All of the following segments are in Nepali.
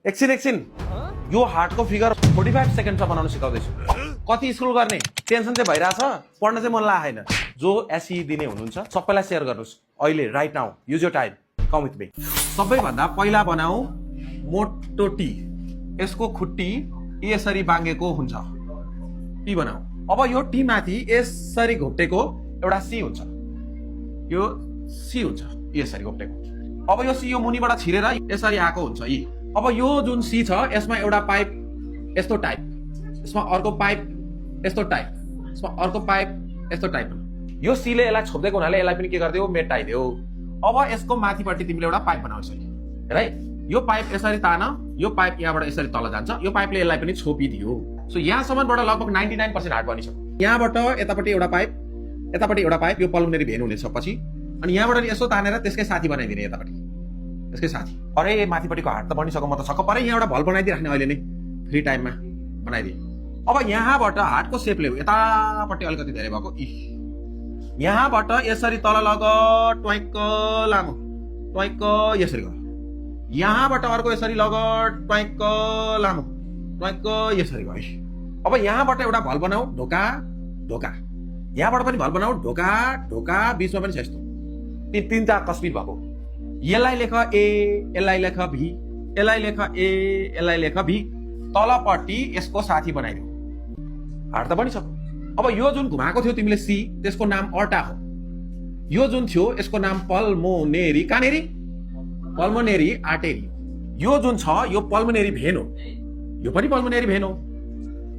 एकछिन यो हार्टको फिगर 45 सेकेन्डमा बनाउन सिकाउँदैछु। कति स्कुल गर्ने टेन्सन चाहिँ भइरहेछ, पढ्न चाहिँ मन लागेको छैन। जो एसई दिने हुनुहुन्छ सबैलाई सेयर गर्नुहोस् अहिले, right now, use your time, come with me. सबैभन्दा पहिला बनाऊ मोटो टी, यसको खुट्टी यसरी बाङ्गेको हुन्छ, टी बनाऊ। अब यो टी माथि यसरी घोप्टेको एउटा सी हुन्छ, यो सी हुन्छ यसरी घोप्टेको। अब यो सी यो मुनिबाट छिरेर यसरी आएको हुन्छ यी। अब यो जुन सी छ यसमा एउटा पाइप यस्तो टाइप, यसमा अर्को पाइप यस्तो टाइप, यसमा अर्को पाइप यस्तो टाइप। यो सीले यसलाई छोप्दैको हुनाले यसलाई पनि के गरिदियो, मेटाइदियो। अब यसको माथिपट्टि तिमीले एउटा पाइप बनाउँछ है, यो पाइप यसरी तान, यो पाइप यहाँबाट यसरी तल जान्छ, यो पाइपले यसलाई पनि छोपिदियो। सो यहाँसम्मबाट लगभग 99% हार्ट बनिसक्यो। यहाँबाट यतापट्टि एउटा पाइप, यतापट्टि एउटा पाइप, यो पल्मोनरी भेन हुनेछ पछि, अनि यहाँबाट यसो तानेर त्यसकै साथी बनाइदिने यतापट्टि, त्यसकै साथी। अरे माथिपट्टिको हार्ट त बनिसक्यो, म त छक्क परे। यहाँ एउटा भल बनाइदिइराख्ने अहिले नै फ्री टाइममा बनाइदिए। अब यहाँबाट हार्टको सेपले यतापट्टि अलिकति धेरै भएको, यहाँबाट यसरी तल लग, ट्वाइक लामो, ट्वाइक यसरी गर, यहाँबाट अर्को यसरी लग, ट्वाइक लामो, ट्वाइक यसरी गर। अब यहाँबाट एउटा भल बनाऊ, ढोका ढोका, यहाँबाट पनि भल बनाऊ, ढोका ढोका, बिचमा पनि छ यस्तो तीनटा कस्मिर भएको। यसलाई लेख ए, यसलाई लेख भी, यसलाई लेख ए, यसलाई लेख भी, तलपट्टि यसको साथी बनाइदियो, हार्ट त बनिसक्यो। अब यो जुन घुमाएको थियो तिमीले सी, त्यसको नाम अर्टा हो। यो जुन थियो यसको नाम पल्मोनेरी, कानेरी, पल्मोनेरी आर्टेरी। यो जुन छ यो पल्मोनेरी भेन हो, यो पनि पल्मोनेरी भेन हो।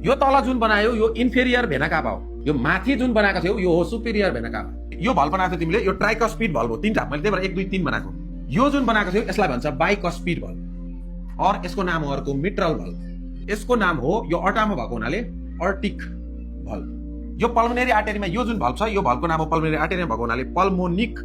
यो तल जुन बनायो यो इन्फेरियर भेना काभा हो, यो माथि जुन बनाएको थियो यो हो सुपेरियर भेना काभा। यो भल बनाएको थियो तिमीले, यो ट्राइकस्पिड भल हो, तीनटा, मैले त्यही भएर 1 2 3 बनाएको। यो जुन बनाएको थियो यसलाई भन्छ बाइकस्पिड भल, और यसको नाम हो अर्को मिट्रल भल। यसको नाम हो, यो अर्टामा भएको हुनाले अर्टिक भल। यो पल्मोनेरी आर्टेरीमा यो जुन भल छ यो भलको नाम हो पल्मोनेरी आर्टेरीमा भएको हुनाले पल्मोनिक